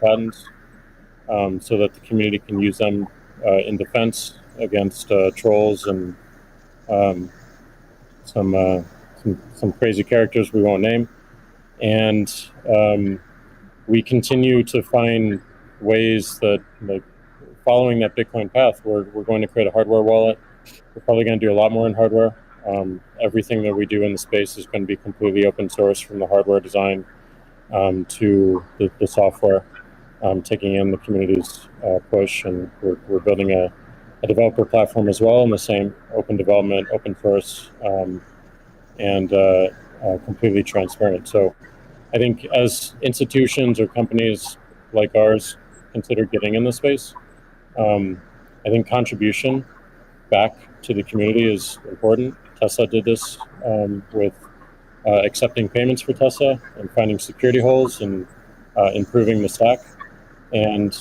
patents so that the community can use them in defense against trolls and um, some crazy characters we won't name. And we continue to find ways that, like, following that Bitcoin path, we're going to create a hardware wallet. We're probably going to do a lot more in hardware. Everything that we do in the space is going to be completely open source, from the hardware design to the software, taking in the community's push. And we're building a developer platform as well, in the same open development, open source, and completely transparent. So I think as institutions or companies like ours consider getting in the space, I think contribution back to the community is important. Tesla did this with accepting payments for Tesla and finding security holes and improving the stack. And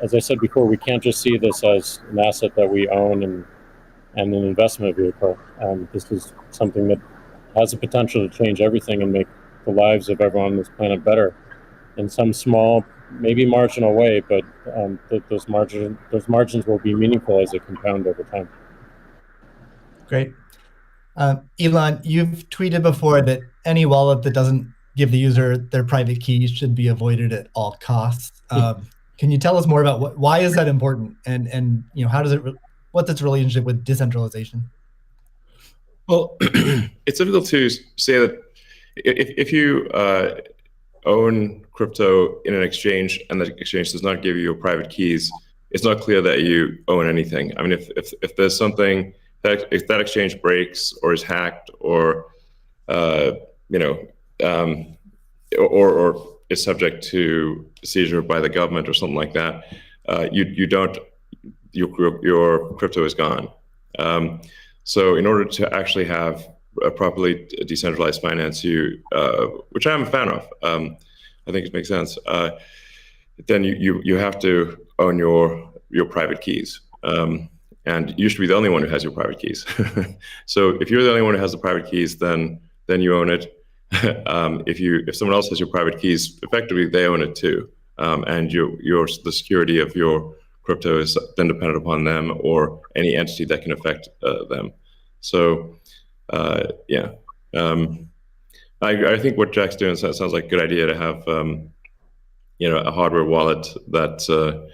as I said before, we can't just see this as an asset that we own and an investment vehicle. This is something that has the potential to change everything and make the lives of everyone on this planet better in some small, maybe marginal way, but those margins will be meaningful as they compound over time. Great. Elon, you've tweeted before that any wallet that doesn't give the user their private key should be avoided at all costs. Can you tell us more about why is that important, and how does what's its relationship with decentralization? Well, it's difficult to say that if you own crypto in an exchange and the exchange does not give you your private keys, it's not clear that you own anything. I mean, if there's something that, if that exchange breaks or is hacked or or is subject to seizure by the government or something like that, your crypto is gone. So in order to actually have a properly decentralized finance, which I'm a fan of, I think it makes sense. Then you have to own your private keys, and you should be the only one who has your private keys. So if you're the only one who has the private keys, then you own it. If someone else has your private keys, effectively they own it too, and the security of your crypto is then dependent upon them or any entity that can affect them. So I think what Jack's doing sounds like a good idea, to have a hardware wallet that's the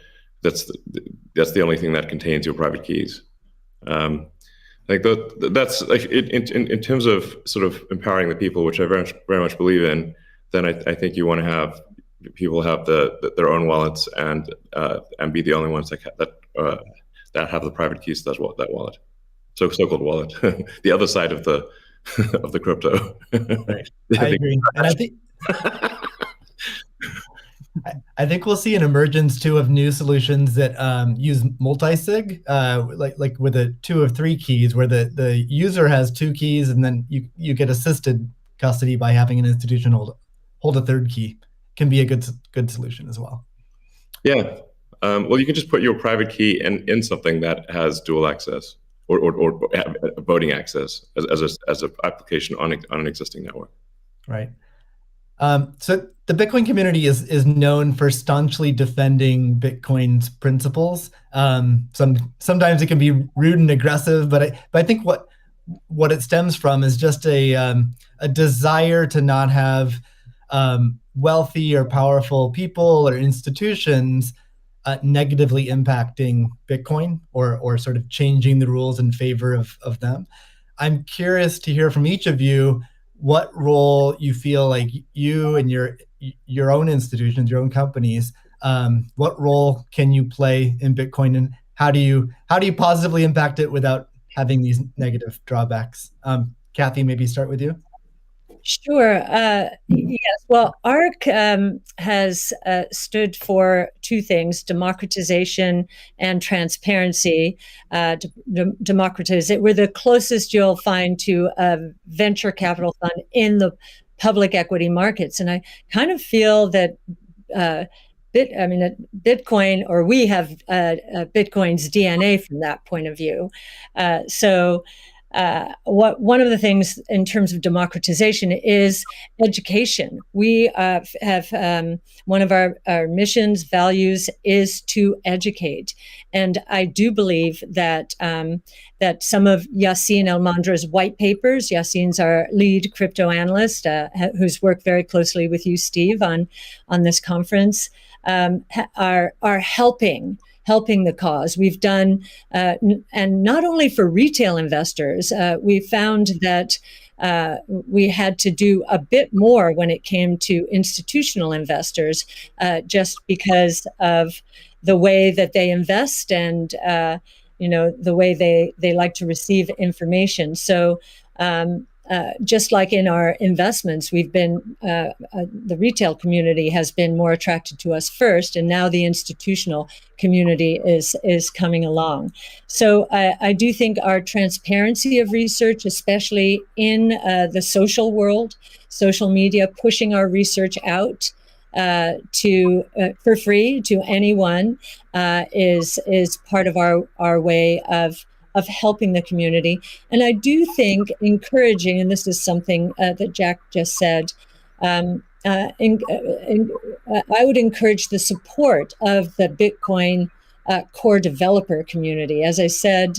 only thing that contains your private keys. Like that's like in terms of sort of empowering the people, which I very much believe in. Then I think you want to have people have their own wallets and be the only ones that have the private keys to that wallet, so-called wallet, the other side of the of the crypto. Right. I agree, and I think we'll see an emergence too of new solutions that use multi-sig, like with a 2 of 3 keys, where the user has 2 keys, and then you get assisted custody by having an institution hold a 3rd key. Can be a good solution as well. Yeah. Well, you can just put your private key in something that has dual access or voting access as an application on an existing network. Right. So the Bitcoin community is known for staunchly defending Bitcoin's principles. Sometimes it can be rude and aggressive, but I think what it stems from is just a desire to not have wealthy or powerful people or institutions negatively impacting Bitcoin or sort of changing the rules in favor of them. I'm curious to hear from each of you what role you feel like you and your own institutions, your own companies, what role can you play in Bitcoin, and how do you positively impact it without having these negative drawbacks? Kathy, maybe start with you. Sure. Yes. Well, ARK has stood for 2 things: democratization and transparency. Democratize it. We're the closest you'll find to a venture capital fund in the public equity markets, and I kind of feel that Bitcoin, or we have Bitcoin's DNA from that point of view. So one of the things in terms of democratization is education. We have one of our missions, values, is to educate, and I do believe that that some of Yacine El-Mandra's white papers. Yacine's our lead crypto analyst, who's worked very closely with you, Steve, on this conference, are helping the cause. We've done, and not only for retail investors, we found that we had to do a bit more when it came to institutional investors, just because of the way that they invest and the way they like to receive information. So just like in our investments, we've been the retail community has been more attracted to us first, and now the institutional community is coming along. So I do think our transparency of research, especially in the social world, social media, pushing our research out to for free to anyone, is part of our way of helping the community. And I do think encouraging, and this is something that Jack just said, I would encourage the support of the Bitcoin core developer community. As I said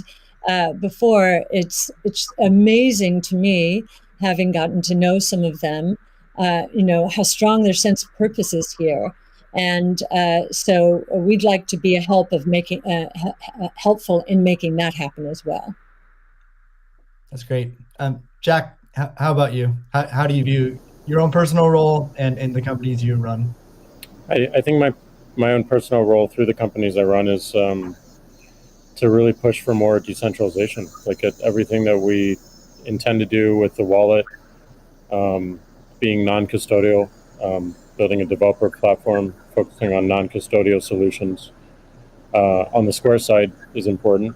before, it's amazing to me, having gotten to know some of them, how strong their sense of purpose is here. And so we'd like to be helpful in making that happen as well. That's great. Jack, how about you? How do you view your own personal role and the companies you run? I think my own personal role through the companies I run is to really push for more decentralization. Like at everything that we intend to do with the wallet, being non-custodial, building a developer platform, focusing on non-custodial solutions. On the Square side is important,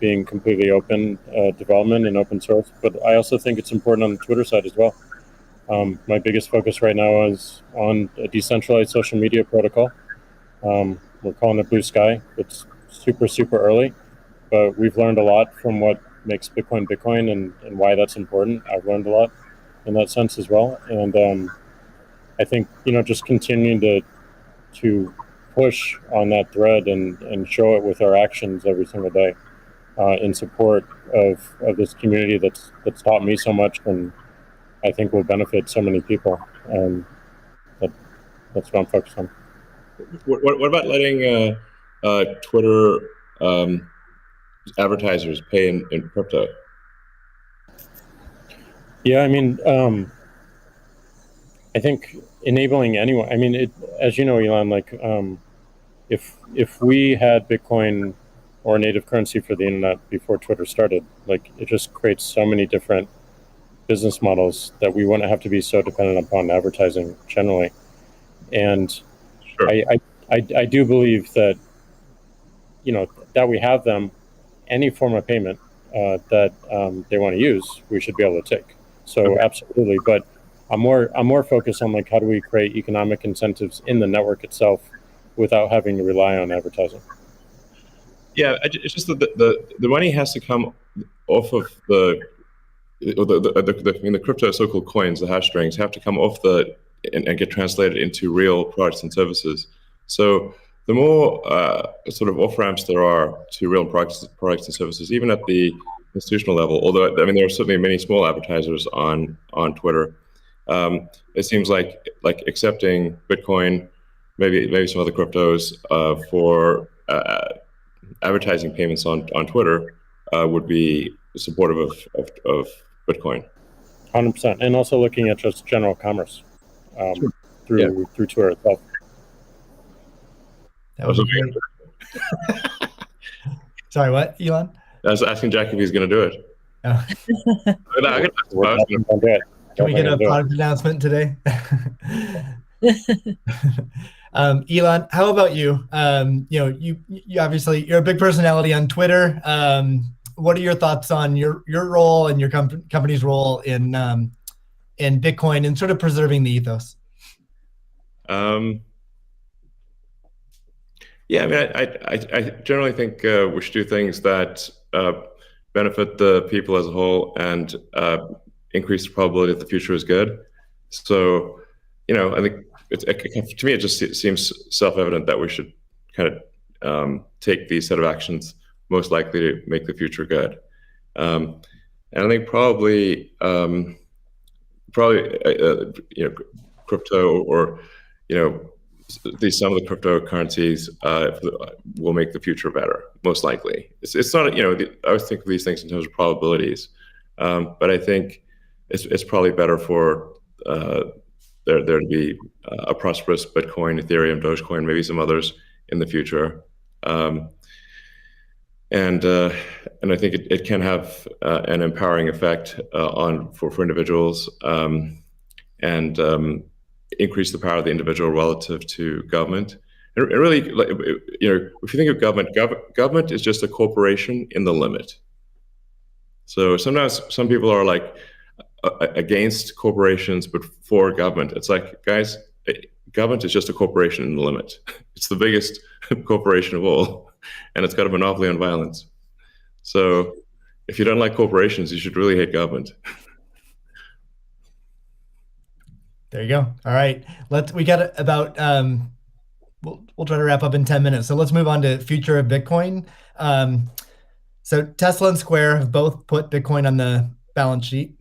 being completely open development and open source. But I also think it's important on the Twitter side as well. My biggest focus right now is on a decentralized social media protocol. We're calling it Blue Sky. It's super, super early, but we've learned a lot from what makes Bitcoin Bitcoin and why that's important. I've learned a lot in that sense as well. And I think, just continuing to push on that thread and show it with our actions every single day in support of this community that's taught me so much and I think will benefit so many people. That's what I'm focused on. What about letting Twitter advertisers pay in crypto? Yeah, I mean, I think enabling anyone. I mean, as you know, Elon, like if we had Bitcoin or native currency for the internet before Twitter started, like it just creates so many different business models that we wouldn't have to be so dependent upon advertising generally. And sure. I do believe that that we have them, any form of payment that they want to use, we should be able to take. So okay. Absolutely, but I'm more focused on like how do we create economic incentives in the network itself without having to rely on advertising. Yeah, it's just that the money has to come off of the crypto so-called coins, the hash strings, have to come off and get translated into real products and services. So the more sort of off-ramps there are to real products and services, even at the institutional level, although I mean there are certainly many small advertisers on Twitter, it seems like accepting Bitcoin, maybe some other cryptos for advertising payments on Twitter would be supportive of Bitcoin. 100%, and also looking at just general commerce sure. through Twitter itself. That was great. Sorry, what, Elon? I was asking Jack if he's going to do it. Oh. Can we get a product announcement today? Elon, how about you? You obviously you're a big personality on Twitter. What are your thoughts on your role and your company's role in Bitcoin and sort of preserving the ethos? Yeah, I mean, I generally think we should do things that benefit the people as a whole and increase the probability that the future is good. So, I think to me, it just seems self-evident that we should kind of take these set of actions most likely to make the future good. And I think probably crypto or some of the cryptocurrencies will make the future better, most likely. It's not, I always think of these things in terms of probabilities, but I think it's probably better for there to be a prosperous Bitcoin, Ethereum, Dogecoin, maybe some others in the future. And I think it can have an empowering effect for individuals and increase the power of the individual relative to government. And really, if you think of government is just a corporation in the limit. So sometimes some people are like against corporations but for government. It's like, guys, government is just a corporation in the limit. It's the biggest corporation of all, and it's got a monopoly on violence. So if you don't like corporations, you should really hate government. There you go. All right. We got about, we'll try to wrap up in 10 minutes. So let's move on to future of Bitcoin. So Tesla and Square have both put Bitcoin on the balance sheet.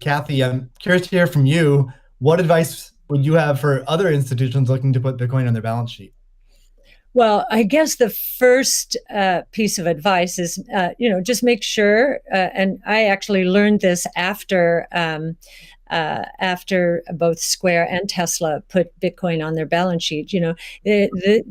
Kathy, I'm curious to hear from you. What advice would you have for other institutions looking to put Bitcoin on their balance sheet? Well, I guess the first piece of advice is, just make sure, and I actually learned this after both Square and Tesla put Bitcoin on their balance sheet. The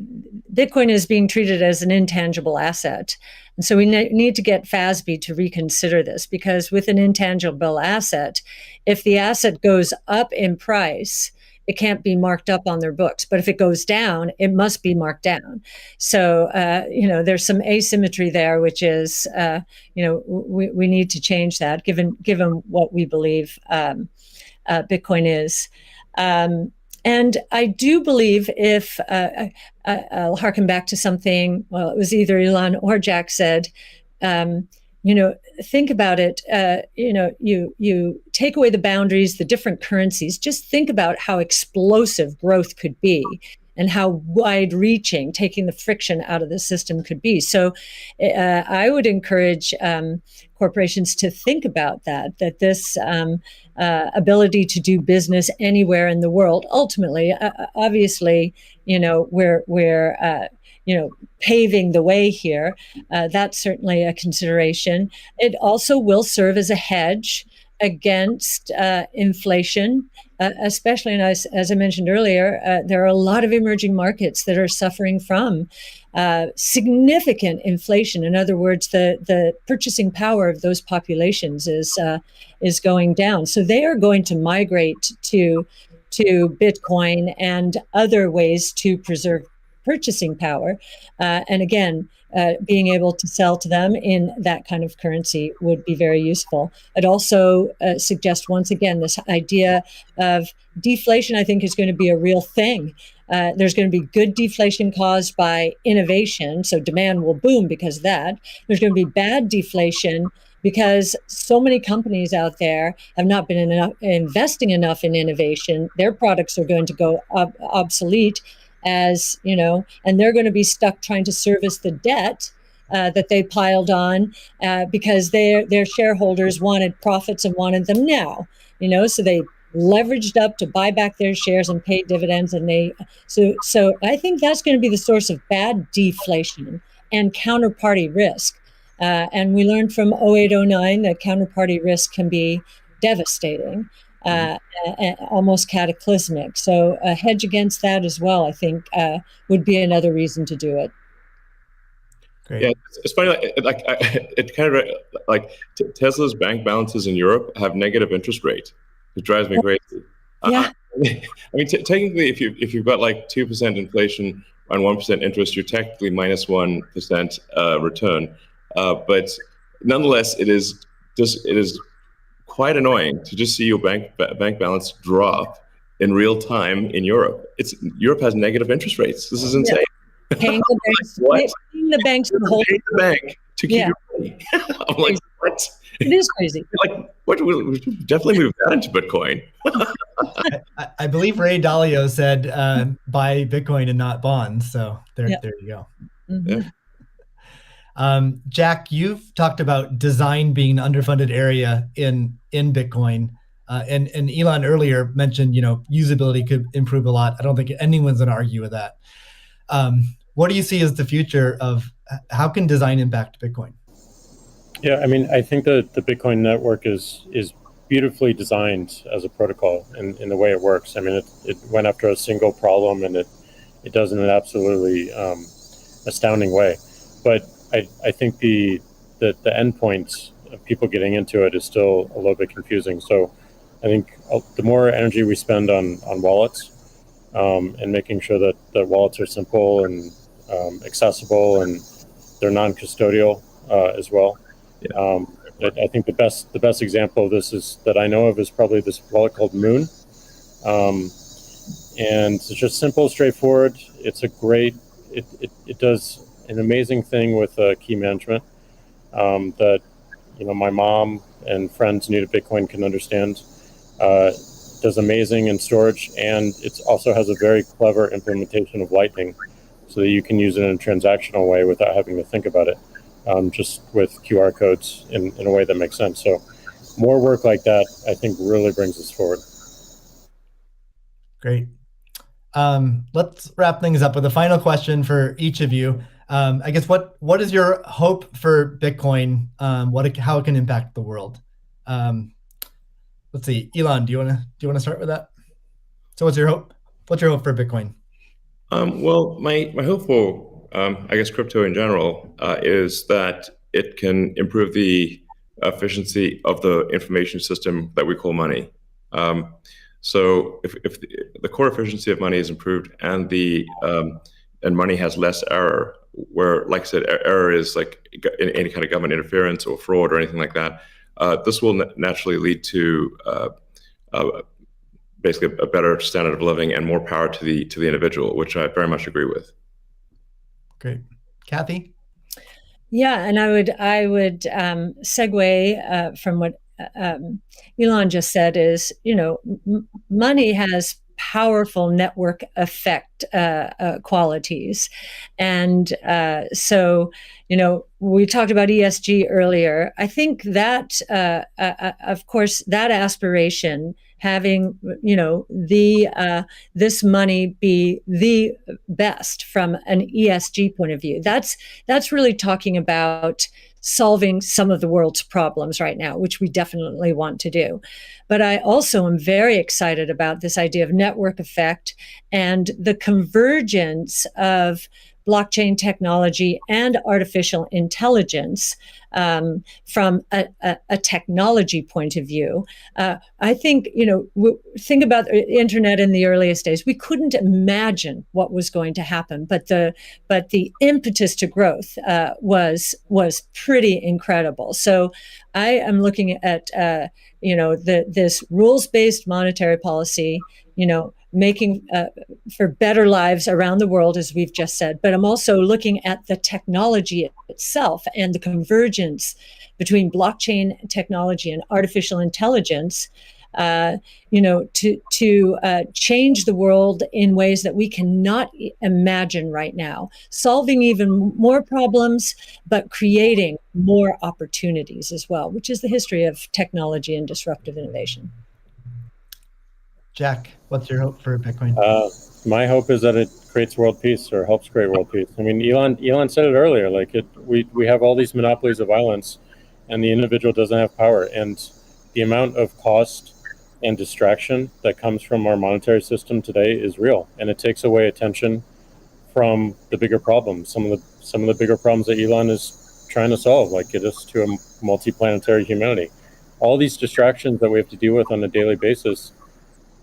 Bitcoin is being treated as an intangible asset. And so we need to get FASB to reconsider this, because with an intangible asset, if the asset goes up in price, it can't be marked up on their books. But if it goes down, it must be marked down. So, there's some asymmetry there, which is, we need to change that given what we believe Bitcoin is. And I do believe if I'll harken back to something, well, it was either Elon or Jack said, think about it. You take away the boundaries, the different currencies. Just think about how explosive growth could be and how wide-reaching taking the friction out of the system could be. So I would encourage corporations to think about that this ability to do business anywhere in the world. Ultimately, obviously, we're paving the way here. That's certainly a consideration. It also will serve as a hedge against inflation, especially, and as I mentioned earlier, there are a lot of emerging markets that are suffering from significant inflation. In other words, the purchasing power of those populations is going down. So they are going to migrate to Bitcoin and other ways to preserve purchasing power. And again, being able to sell to them in that kind of currency would be very useful. I'd also suggest, once again, this idea of deflation, I think, is going to be a real thing. There's going to be good deflation caused by innovation, so demand will boom because of that. There's going to be bad deflation because so many companies out there have not been investing enough in innovation. Their products are going to go obsolete, and they're going to be stuck trying to service the debt that they piled on because their shareholders wanted profits and wanted them now. So they leveraged up to buy back their shares and pay dividends, and so I think that's going to be the source of bad deflation and counterparty risk. And we learned from 0809 that counterparty risk can be devastating. Almost cataclysmic. So a hedge against that as well, I think, would be another reason to do it. Great. Yeah, it's funny. It kind of like Tesla's bank balances in Europe have negative interest rate. It drives me crazy. Yeah. I mean, technically, if you've got like 2% inflation and 1% interest, you're technically minus 1% return. But nonetheless, it is quite annoying to just see your bank balance drop in real time in Europe. Europe has negative interest rates. This is insane. Paying the banks, What? paying the banks to hold the bank to keep your I'm like, what? It is crazy. Like, what? We should definitely move that into Bitcoin. I believe Ray Dalio said, buy Bitcoin and not bonds. So there you go. Mm-hmm. Jack, you've talked about design being an underfunded area in Bitcoin. And Elon earlier mentioned, usability could improve a lot. I don't think anyone's going to argue with that. What do you see as the future of how can design impact Bitcoin? Yeah, I mean, I think that the Bitcoin network is beautifully designed as a protocol in the way it works. I mean, it went after a single problem, and it does in an absolutely astounding way. But I think the endpoint of people getting into it is still a little bit confusing. So I think the more energy we spend on wallets and making sure that wallets are simple and accessible and they're non-custodial as well. Yeah. I think the best example of this is that I know of is probably this wallet called Moon, and it's just simple, straightforward. It's a great. It does an amazing thing with key management that my mom and friends new to Bitcoin can understand. Does amazing in storage, and it also has a very clever implementation of Lightning, so that you can use it in a transactional way without having to think about it. Just with QR codes in a way that makes sense. So more work like that, I think, really brings us forward. Great. Let's wrap things up with a final question for each of you. I guess what is your hope for Bitcoin? How it can impact the world? Let's see, Elon, do you want to start with that? So what's your hope? What's your hope for Bitcoin? Well, my hope for I guess crypto in general is that it can improve the efficiency of the information system that we call money. So if the core efficiency of money is improved and and money has less error, where, like I said, error is like any kind of government interference or fraud or anything like that, this will naturally lead to basically a better standard of living and more power to the individual, which I very much agree with. Great. Kathy? Yeah, and I would segue from what Elon just said is, money has powerful network effect qualities. And so, we talked about ESG earlier. I think that, of course, that aspiration, having this money be the best from an ESG point of view, that's really talking about solving some of the world's problems right now, which we definitely want to do. But I also am very excited about this idea of network effect and the convergence of blockchain technology and artificial intelligence from a technology point of view. I think, think about the internet in the earliest days. We couldn't imagine what was going to happen, but the impetus to growth was pretty incredible. So I am looking at this rules-based monetary policy, making for better lives around the world, as we've just said. But I'm also looking at the technology itself and the convergence between blockchain technology and artificial intelligence, to change the world in ways that we cannot imagine right now, solving even more problems, but creating more opportunities as well, which is the history of technology and disruptive innovation. Jack, what's your hope for Bitcoin? My hope is that it creates world peace or helps create world peace. I mean, Elon said it earlier. We have all these monopolies of violence, and the individual doesn't have power. And the amount of cost and distraction that comes from our monetary system today is real, and it takes away attention from the bigger problems. Some of the bigger problems that Elon is trying to solve, like get us to a multi-planetary humanity. All these distractions that we have to deal with on a daily basis